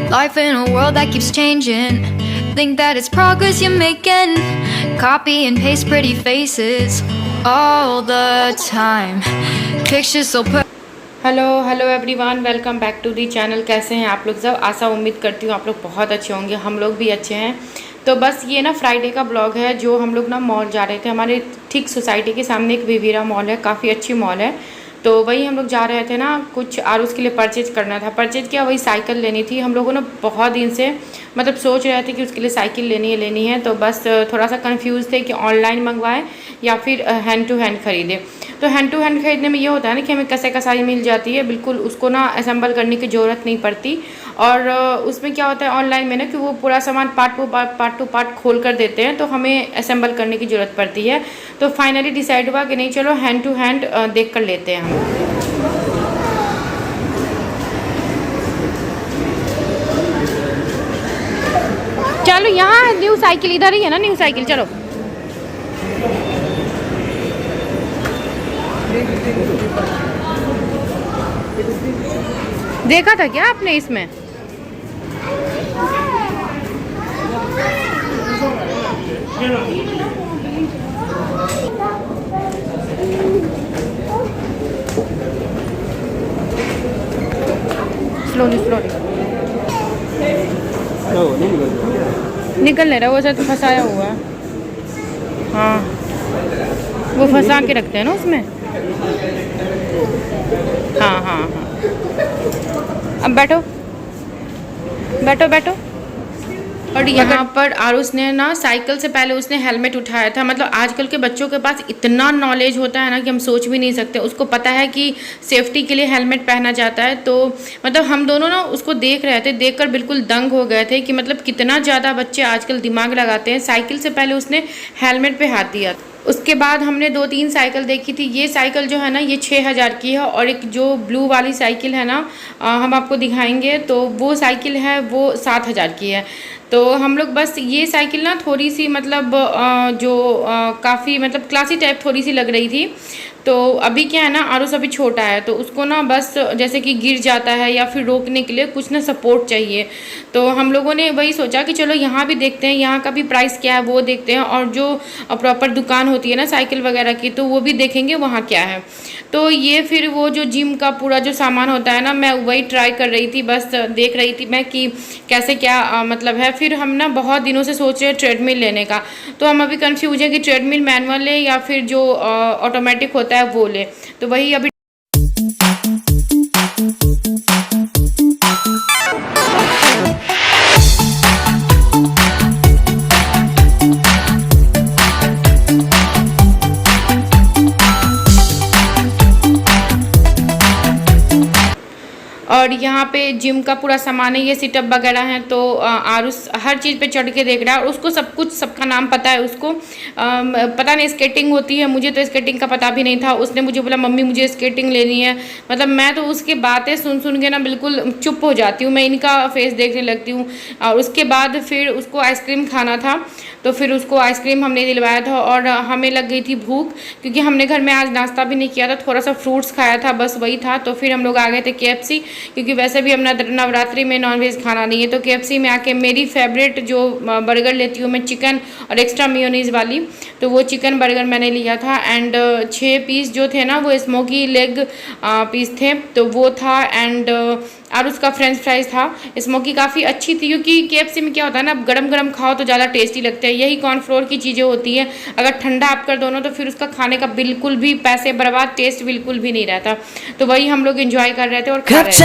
Life in a world that keeps changing. Think that it's progress you're making. Copy and paste pretty faces all the time. Pictures so perfect. Hello everyone, welcome back to the channel. कैसे हैं आप लोग सब? आशा उम्मीद करती हूँ आप लोग बहुत अच्छे होंगे। हम लोग भी अच्छे हैं। तो बस ये ना फ्राइडे का ब्लॉग है। जो हम लोग ना मॉल जा रहे थे, हमारे ठीक सोसाइटी के सामने एक विविरा मॉल है, काफ़ी अच्छी मॉल है। तो वही हम लोग जा रहे थे ना, कुछ आरुष के लिए परचेज करना था। परचेज किया, वही साइकिल लेनी थी। हम लोगों ने बहुत दिन से मतलब सोच रहे थे कि उसके लिए साइकिल लेनी है। तो बस थोड़ा सा कंफ्यूज थे कि ऑनलाइन मंगवाएं या फिर हैंड टू हैंड ख़रीदें। तो हैंड टू हैंड खरीदने में ये होता है ना कि हमें कसे कसाई मिल जाती है, बिल्कुल उसको ना असेंबल करने की ज़रूरत नहीं पड़ती। और उसमें क्या होता है ऑनलाइन में ना कि वो पूरा सामान पार्ट टू पार्ट खोल कर देते हैं, तो हमें असेंबल करने की ज़रूरत पड़ती है। तो फाइनली डिसाइड हुआ कि नहीं, चलो हैंड टू हैंड देख कर लेते हैं हम। चलो यहाँ न्यू साइकिल इधर ही है ना, न्यू साइकिल। चलो देखा था क्या आपने इसमें? स्लोली निकल नहीं रहा, वो शायद फंसाया हुआ है। हाँ, वो फंसा के रखते हैं ना उसमें। हाँ। अब बैठो। और यहाँ पर आरुष ने ना साइकिल से पहले उसने हेलमेट उठाया था। मतलब आजकल के बच्चों के पास इतना नॉलेज होता है ना कि हम सोच भी नहीं सकते। उसको पता है कि सेफ्टी के लिए हेलमेट पहना जाता है। तो मतलब हम दोनों ना उसको देख रहे थे, देखकर बिल्कुल दंग हो गए थे कि मतलब कितना ज़्यादा बच्चे आजकल दिमाग लगाते हैं। साइकिल से पहले उसने हेलमेट पे हाथ दिया। उसके बाद हमने 2-3 साइकिल देखी थी। ये साइकिल जो है ना, ये 6000 की है। और एक जो ब्लू वाली साइकिल है ना, हम आपको दिखाएंगे, तो वो साइकिल है वो 7000 की है। तो हम लोग बस ये साइकिल ना थोड़ी सी मतलब काफ़ी मतलब क्लासी टाइप थोड़ी सी लग रही थी। तो अभी क्या है ना, आरुष अभी छोटा है, तो उसको ना बस जैसे कि गिर जाता है या फिर रोकने के लिए कुछ ना सपोर्ट चाहिए। तो हम लोगों ने वही सोचा कि चलो यहाँ भी देखते हैं, यहाँ का भी प्राइस क्या है वो देखते हैं। और जो प्रॉपर दुकान होती है ना साइकिल वगैरह की, तो वो भी देखेंगे वहाँ क्या है। तो ये फिर वो जो जिम का पूरा जो सामान होता है ना, मैं वही ट्राई कर रही थी, बस देख रही थी मैं कि कैसे क्या मतलब है। फिर हम ना बहुत दिनों से सोच रहे हैं ट्रेडमिल लेने का। तो हम अभी कंफ्यूज है कि ट्रेडमिल मैनुअल ले या फिर जो ऑटोमेटिक होता है वो ले। तो वही अभी और यहाँ पे जिम का पूरा सामान है, ये सिटअप वगैरह है। तो आरुष हर चीज़ पे चढ़ के देख रहा है और उसको सब कुछ सबका नाम पता है। उसको पता नहीं स्केटिंग होती है, मुझे तो स्केटिंग का पता भी नहीं था। उसने मुझे बोला मम्मी मुझे स्केटिंग लेनी है। मतलब मैं तो उसकी बातें सुन के ना बिल्कुल चुप हो जाती हूँ, मैं इनका फेस देखने लगती हूँ। और उसके बाद फिर उसको आइसक्रीम खाना था, तो फिर उसको आइसक्रीम हमने दिलवाया था। और हमें लग गई थी भूख, क्योंकि हमने घर में आज नाश्ता भी नहीं किया था, थोड़ा सा फ्रूट्स खाया था, बस वही था। तो फिर हम लोग आ गए थे KFC, क्योंकि वैसे भी हम नवरात्रि में नॉनवेज खाना नहीं है। तो KFC में आके मेरी फेवरेट जो बर्गर लेती हूँ मैं, चिकन और एक्स्ट्रा मेयोनीज वाली, तो वो चिकन बर्गर मैंने लिया था। एंड 6 पीस जो थे ना वो स्मोकी लेग पीस थे, तो वो था। एंड और उसका फ्रेंच फ्राइज था। स्मोकी काफ़ी अच्छी थी, क्योंकि KFC में क्या होता है ना, गरम गरम खाओ तो ज़्यादा टेस्टी लगता है। यही कॉर्नफ्लोर की चीज़ें होती हैं, अगर ठंडा आप कर दो ना तो फिर उसका खाने का बिल्कुल भी पैसे बर्बाद, टेस्ट बिल्कुल भी नहीं रहता। तो वही हम लोग एंजॉय कर रहे थे और खा रहे थे।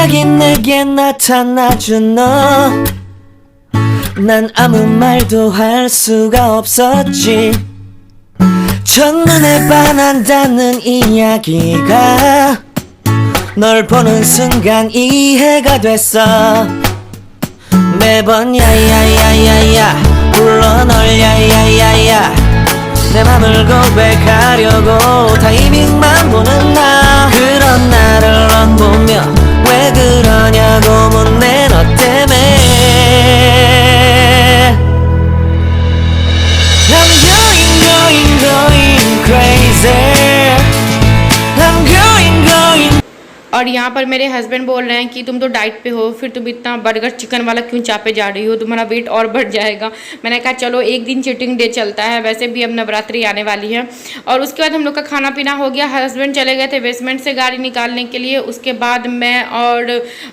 널 보는 순간 이해가 됐어. 매번 야야야야야 불러 널 야야야야 내 맘을 고백하려고 타이밍만 보는 나. 그런 나를 넌 보며 왜 그러냐고 묻네 너 때문에. I'm going crazy. I'm going और यहाँ पर मेरे हस्बैंड बोल रहे हैं कि तुम तो डाइट पे हो, फिर तुम इतना बर्गर चिकन वाला क्यों चापे जा रही हो, तुम्हारा वेट और बढ़ जाएगा। मैंने कहा चलो एक दिन चीटिंग डे चलता है, वैसे भी अब नवरात्रि आने वाली है। और उसके बाद हम लोग का खाना पीना हो गया। हस्बैंड चले गए थे बेसमेंट से गाड़ी निकालने के लिए। उसके बाद मैं और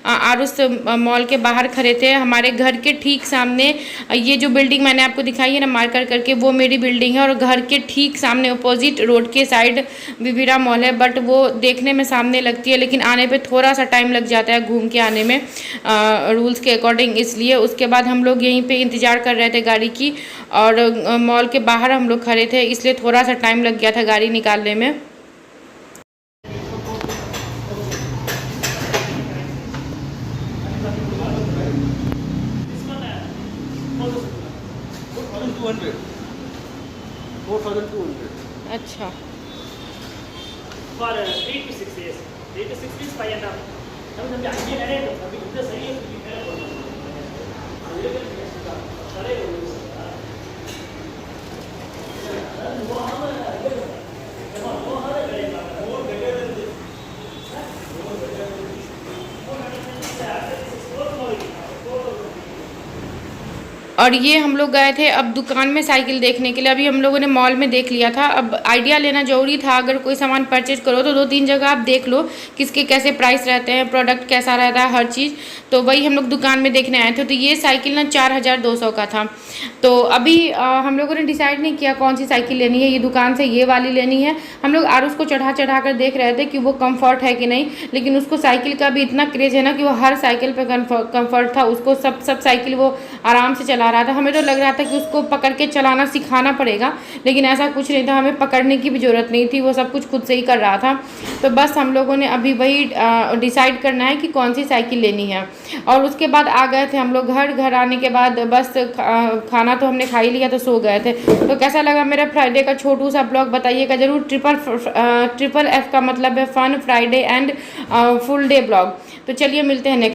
आरुष मॉल के बाहर खड़े थे। हमारे घर के ठीक सामने ये जो बिल्डिंग मैंने आपको दिखाई है ना मार्कर करके, वो मेरी बिल्डिंग है। और घर के ठीक सामने अपोजिट रोड के साइड विविरा मॉल है, बट वो देखने में सामने लगती है लेकिन आने पे थोड़ा सा टाइम लग जाता है घूम के आने में रूल्स के अकॉर्डिंग, इसलिए। उसके बाद हम लोग यहीं पे इंतज़ार कर रहे थे गाड़ी की, और मॉल के बाहर हम लोग खड़े थे, इसलिए थोड़ा सा टाइम लग गया था गाड़ी निकालने में। अच्छा, For 3 to 6 years. 3 to 6 is 5.5. अभी समझे आगे रहे तो अभी इतना सही है कि मेरा और ये हम लोग गए थे अब दुकान में साइकिल देखने के लिए। अभी हम लोगों ने मॉल में देख लिया था, अब आइडिया लेना ज़रूरी था। अगर कोई सामान परचेज करो तो 2-3 जगह आप देख लो किसके कैसे प्राइस रहते हैं, प्रोडक्ट कैसा रहता है, हर चीज़। तो वही हम लोग दुकान में देखने आए थे। तो ये साइकिल ना 4200 का था। तो अभी हम लोगों ने डिसाइड नहीं किया कौन सी साइकिल लेनी है। ये दुकान से ये वाली लेनी है। हम लोग आरुष को चढ़ा चढ़ा कर देख रहे थे कि वो कम्फर्ट है कि नहीं, लेकिन उसको साइकिल का भी इतना क्रेज़ है ना कि वो हर साइकिल पर कम्फर्ट था। उसको सब साइकिल वो आराम से चला रहा था। हमें तो लग रहा था कि उसको पकड़ के चलाना सिखाना पड़ेगा, लेकिन ऐसा कुछ नहीं था। हमें पकड़ने की भी ज़रूरत नहीं थी, वो सब कुछ खुद से ही कर रहा था। तो बस हम लोगों ने अभी वही डिसाइड करना है कि कौन सी साइकिल लेनी है। और उसके बाद आ गए थे हम लोग घर आने के बाद बस खाना तो हमने खा ही लिया, तो सो गए थे। तो कैसा लगा मेरा फ्राइडे का छोटू सा ब्लॉग बताइएगा ज़रूर। ट्रिपल F का मतलब है fun Friday and full day blog. तो चलिए मिलते हैं नेक्स्ट।